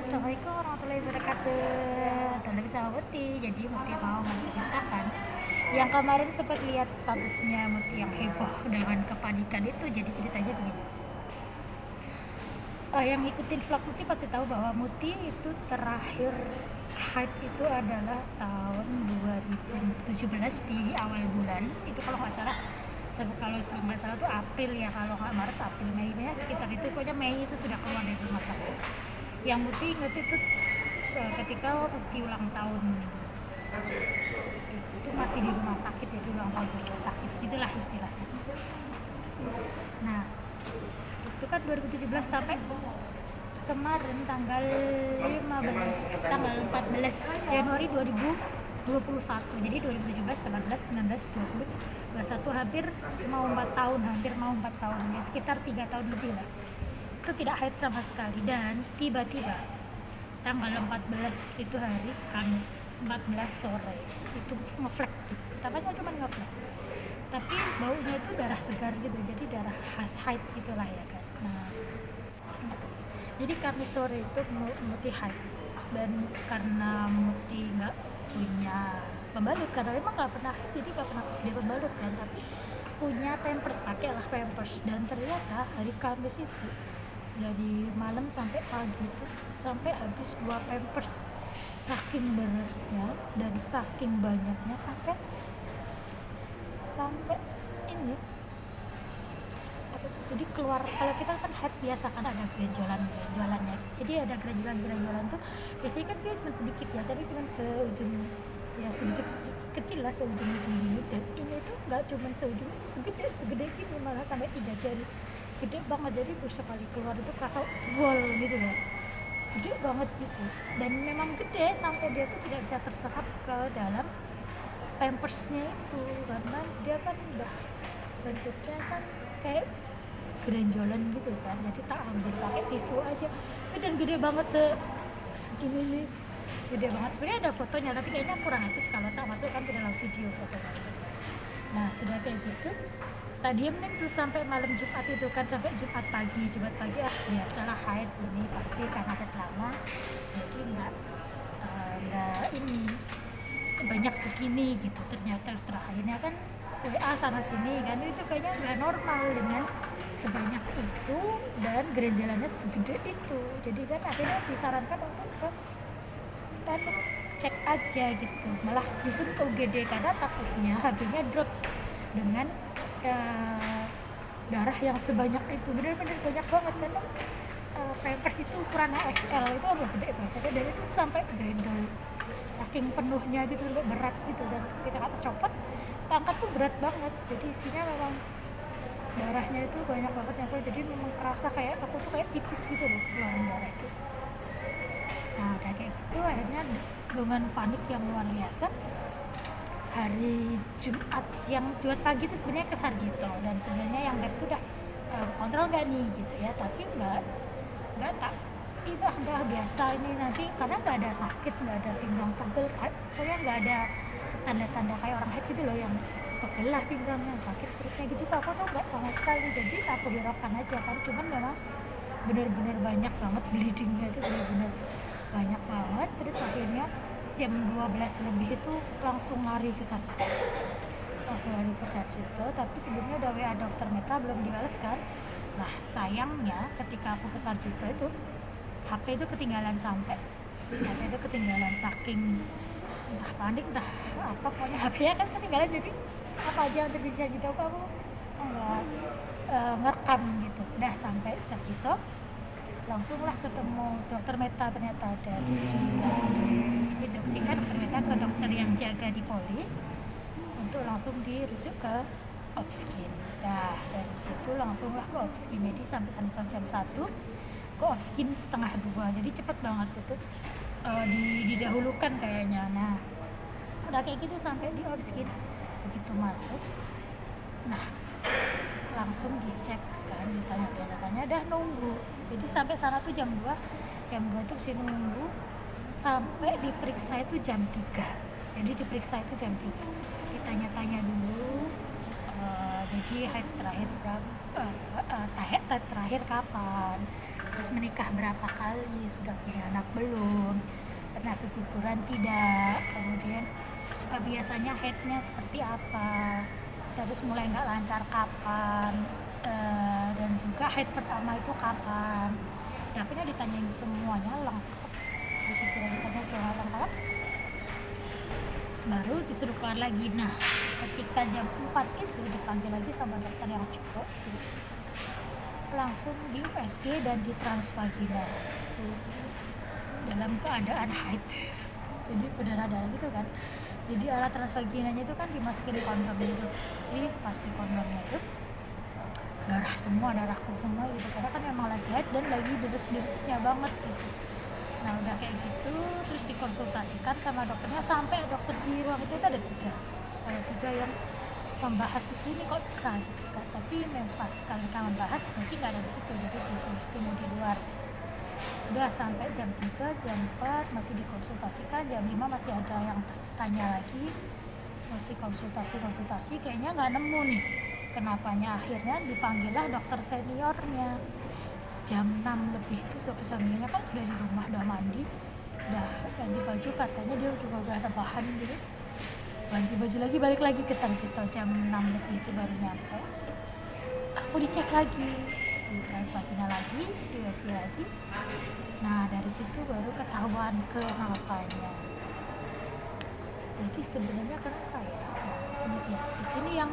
Assalamualaikum warahmatullahi wabarakatuh. Kembali sama Muti. Jadi Muti mau menceritakan yang kemarin sempat lihat statusnya Muti yang heboh dengan kepanikan itu. Jadi ceritanya begini. Yang ngikutin vlog Muti pasti tahu bahwa Muti itu terakhir haid itu adalah tahun 2017 di awal bulan. Itu kalau nggak salah tuh April ya, kalau nggak Maret, April, Mei ya, sekitar itu. Pokoknya Mei itu sudah keluar dari rumah sakit. Yang Muti inget itu ketika Muti ulang tahun itu masih di rumah sakit, jadi ulang tahun di rumah sakit itulah istilahnya. Nah itu kan 2017 sampai kemarin tanggal 14 Januari 2021. Jadi 2017, 18, 19, 20, 21, hampir mau 4 tahun ya, sekitar 3 tahun lebih lah. Itu tidak haid sama sekali. Dan tiba-tiba tanggal 14 itu hari Kamis 14 sore itu ngeflek gitu. Pertamanya cuma ngeflek, tapi baunya itu darah segar gitu, jadi darah khas haid gitulah ya kan. Nah jadi Kamis sore itu Muti haid, dan karena Muti nggak punya pembalut, karena memang nggak pernah haid, jadi nggak pernah sedia pembalut kan, tapi punya pampers, pakailah pampers. Dan ternyata hari Kamis itu dari malam sampai pagi itu sampai habis 2 pampers, saking berasnya dan saking banyaknya, sampai ini jadi keluar. Kalau kita kan haid biasa kan ada geranjolannya, jadi ada geranjolan tuh biasanya kan dia cuma sedikit ya, jadi cuma seujung ya, sedikit kecil lah, seujung gini. Dan ini tuh nggak cuma seujung, segede gini, malah sampai 3 jari, gede banget. Jadi sekali keluar itu kerasa wall gitu ya, gede banget gitu. Dan memang gede sampai dia tuh tidak bisa terserap ke dalam pampersnya itu, karena dia kan udah bentuknya kan kayak geranjolan gitu kan. Jadi tak ambil pakai tisu aja, dan gede banget segini nih, gede banget. Sebenarnya ada fotonya, tapi kayaknya kurang etis kalau tak masukkan ke dalam video fotonya. Nah sudah kayak gitu, tadi mending tuh sampai malam Jumat itu kan, sampai Jumat pagi biasalah haid ini pasti karena haid lama, jadi nggak ini banyak segini gitu. Ternyata terakhirnya kan WA sana sini kan, itu kayaknya nggak normal dengan sebanyak itu dan geranjalannya segede itu. Jadi kan akhirnya disarankan untuk cek aja gitu, malah disuruh ke UGD karena takutnya HB-nya drop dengan darah yang sebanyak itu. Benar-benar banyak banget, karena pampers itu ukurannya XL, itu agak gede banget, dan itu sampai grendel saking penuhnya gitu, berat gitu. Dan kita kata copot, angkat tuh berat banget, jadi isinya memang darahnya itu banyak banget yang jadi memang kerasa kayak aku tuh kayak pipis gitu loh, keluaran darah itu. Nah udah kayak gitu, akhirnya dengan panik yang luar biasa, hari Jumat pagi itu sebenarnya ke Sarjito, dan sebenarnya yang lab itu udah kontrol gak nih gitu ya, tapi nggak tak itu udah biasa ini nanti, karena nggak ada sakit, nggak ada pinggang pegel, pokoknya nggak ada tanda-tanda kayak orang haid gitu loh, yang pegel lah pinggangnya, sakit perutnya gitu. Aku tuh nggak sama sekali, jadi aku hiraukan aja kan. Cuman memang benar-benar banyak banget bleedingnya itu, benar-benar banyak banget. Terus akhirnya jam 12 lebih itu langsung lari ke Sarjito, tapi sebelumnya udah WA dokter Meta belum dibalas kan. Nah sayangnya ketika aku ke Sarjito itu HP itu ketinggalan, saking entah panik entah apa, pokoknya HP-nya kan ketinggalan. Jadi apa aja yang terjadi di Sarjito aku nggak ngerekam gitu. Udah sampai Sarjito langsunglah ketemu dokter Meta, ternyata ada langsung diinstruksikan dokter Meta ke dokter yang jaga di Poli untuk langsung dirujuk ke Opskin. Nah dari situ langsunglah ke Opskin medis sampai jam 1, ke Opskin setengah 2, jadi cepet banget itu, didahulukan kayaknya. Nah udah kayak gitu sampai di Opskin, begitu masuk, nah langsung dicek kan, ditanya-tanya, dah nunggu. Jadi sampai sana tuh jam 2 tuh sih nunggu sampai diperiksa itu jam 3. Jadi diperiksa itu jam 3, ditanya-tanya dulu, jadi haid terakhir kapan, terus menikah berapa kali, sudah punya anak belum, pernah keguguran tidak, kemudian biasanya headnya seperti apa, terus mulai nggak lancar kapan, dan juga head pertama itu kapan. Akhirnya ditanyain semuanya lengkap, ditanya semua lengkap, baru disuruh keluar lagi. Nah, ketika jam 4 itu dipanggil lagi sama dokter yang cowok, langsung di USG dan ditransvagina dalam keadaan haid. Jadi berdarah-darah gitu kan. Jadi alat transvaginanya itu kan dimasukin kondom gitu. Jadi pasti kondomnya itu darah semua, darahku semua gitu, karena kan memang lagi haid dan lagi deres-deresnya banget gitu. Nah udah kayak gitu terus dikonsultasikan sama dokternya, sampai dokter di ruang itu ada tiga yang membahas ini kok bisa gitu kan. Tapi memang pas kali kita membahas mungkin nggak ada di situ, jadi disuruh tunggu di luar. Udah sampai jam 3, jam 4 masih dikonsultasikan, jam 5 masih ada yang tanya lagi, masih konsultasi, kayaknya nggak nemu nih kenapanya. Akhirnya dipanggillah dokter seniornya jam 6 lebih. Itu suaminya kan sudah di rumah, udah mandi, udah ganti baju, katanya dia juga udah rebahan gitu, ganti baju lagi, balik lagi ke Sarjito. Jam 6 lebih itu baru nyampe. Aku dicek lagi, di transvagina lagi, di USG lagi. Nah dari situ baru ketahuan kenapanya. Jadi sebenarnya kenapa ya? Ini dia di sini yang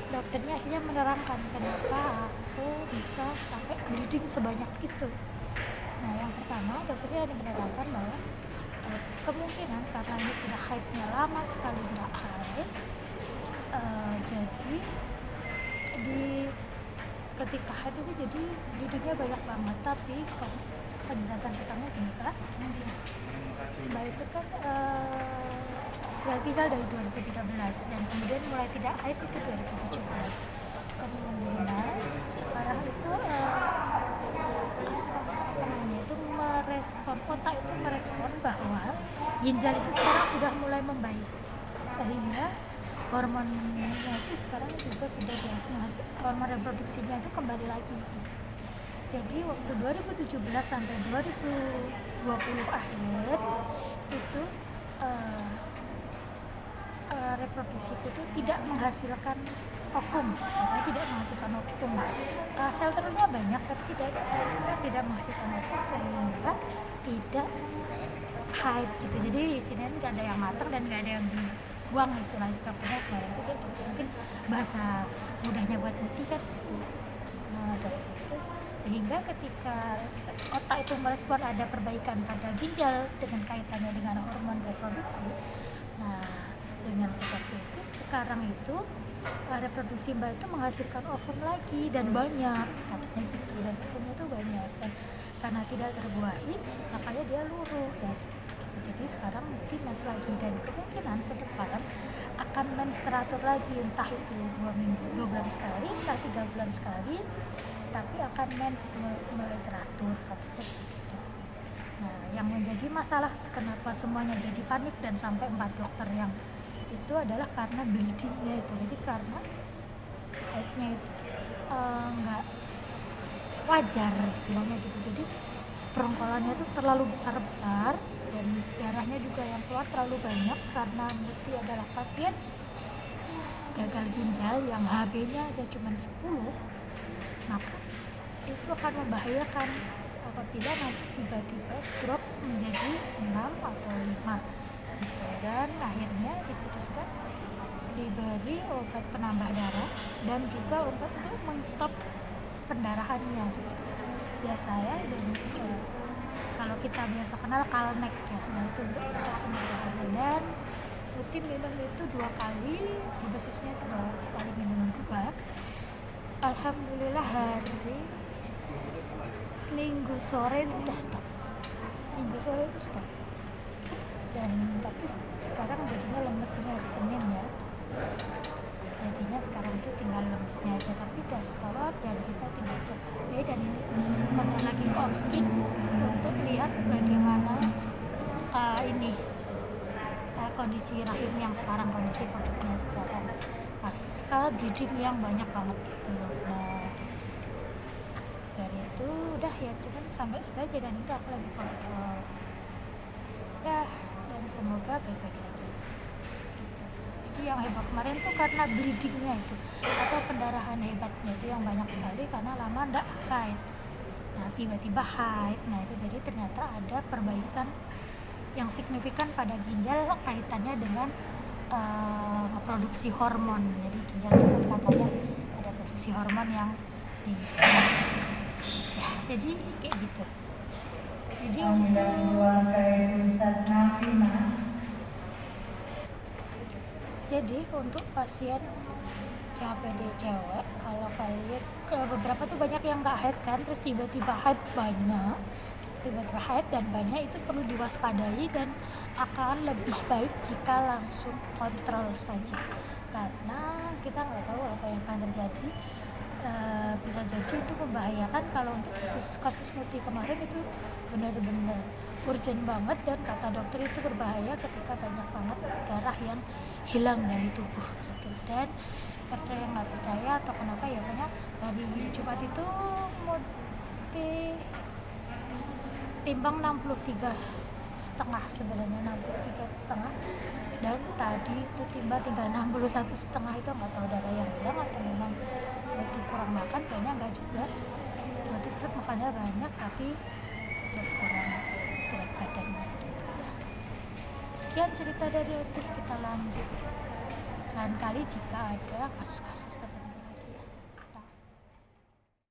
dokternya akhirnya menerangkan kenapa aku bisa sampai bleeding sebanyak itu. Nah yang pertama dokternya menerangkan bahwa kemungkinan karena ini sudah haidnya lama sekali nggak haid, jadi ketika haid itu jadi bleedingnya banyak banget. Tapi penjelasan pertama gini Kak, Mbak itu kan tinggal dari 2013 dan kemudian mulai tidak haid itu 2017. Kemudian sekarang itu merespon, otak itu merespon bahwa ginjal itu sekarang sudah mulai membaik, sehingga hormonnya itu sekarang juga sudah hormon reproduksinya itu kembali lagi. Jadi waktu 2017 sampai 2020 akhir itu reproduksiku itu tidak menghasilkan ovum, sel telurnya banyak tapi tidak menghasilkan ovum, sehingga tidak haid gitu. Jadi isinya nggak ada yang matang dan nggak ada yang dibuang, istilahnya kayak gitu. Mungkin bahasa mudahnya buat putih kan gitu. Nah terus sehingga ketika otak itu merespon ada perbaikan pada ginjal dengan kaitannya dengan hormon reproduksi. Nah dengan seperti itu sekarang itu reproduksi Mbak itu menghasilkan ovum lagi dan banyak, katanya gitu, dan ovumnya itu banyak, dan karena tidak terbuahi makanya dia luruh dan gitu. Jadi sekarang mungkin mens lagi dan kemungkinan ke depan akan mens teratur lagi, entah itu 2 bulan sekali, entah 3 bulan sekali, tapi akan mens mulai teratur, katanya seperti itu. Nah yang menjadi masalah kenapa semuanya jadi panik dan sampai 4 dokter yang itu adalah karena bleedingnya itu. Jadi karena haidnya itu nggak wajar istilahnya gitu. Jadi perongkolannya itu terlalu besar dan darahnya juga yang keluar terlalu banyak, karena Muti adalah pasien gagal ginjal yang HB-nya aja cuma 10, maka itu akan membahayakan apabila nanti tiba-tiba drop menjadi 6 atau 5 gitu. Dan akhirnya diputuskan diberi obat penambah darah dan juga obat untuk menstop pendarahannya gitu. Biasa ya, dan kalau kita biasa kenal Kalnek ya, itu untuk stop pendarahannya. Dan rutin minum itu 2 kali, di dosisnya sekali minum 2. Alhamdulillah hari Minggu sore itu udah stop. Dan tapi sekarang jadinya lemesnya hari Senin ya, jadinya sekarang itu tinggal lemesnya aja, tapi udah stop dan kita tinggal cek HB dan kontrol lagi ke Omskin untuk lihat bagaimana kondisi rahim yang sekarang, kondisi produksinya sekarang pasca bleeding yang banyak banget gitu. Nah ya, cuman sampai situ aja, dan itu aku lagi kontrol ya, dan semoga baik-baik saja gitu. Jadi yang heboh kemarin tuh karena bleedingnya itu atau pendarahan hebatnya itu yang banyak sekali karena lama ndak haid. Nah tiba-tiba haid, nah itu jadi ternyata ada perbaikan yang signifikan pada ginjal kaitannya dengan produksi hormon. Jadi ginjal itu katanya ada produksi hormon yang di ya, jadi kayak gitu. Jadi untuk pasien COPD cewek, kalau kalian beberapa tuh banyak yang nggak haid kan, terus tiba-tiba haid dan banyak, itu perlu diwaspadai dan akan lebih baik jika langsung kontrol saja, karena kita nggak tahu apa yang akan terjadi. Bisa jadi itu membahayakan. Kalau untuk kasus Muti kemarin itu benar-benar urgent banget, dan kata dokter itu berbahaya ketika banyak banget darah yang hilang dari tubuh gitu. Dan percaya nggak percaya atau kenapa ya, pokoknya hari Jumat itu Muti timbang 63,5 sebenarnya, 63,5, dan tadi itu timbang tinggal 61,5. itu nggak tahu darah yang hilang atau memang berarti kurang makan, kayaknya enggak juga, berarti tetap makannya banyak tapi berkurang berat badannya gitu ya. Sekian cerita dari Uti, kita lanjut lain kali jika ada kasus-kasus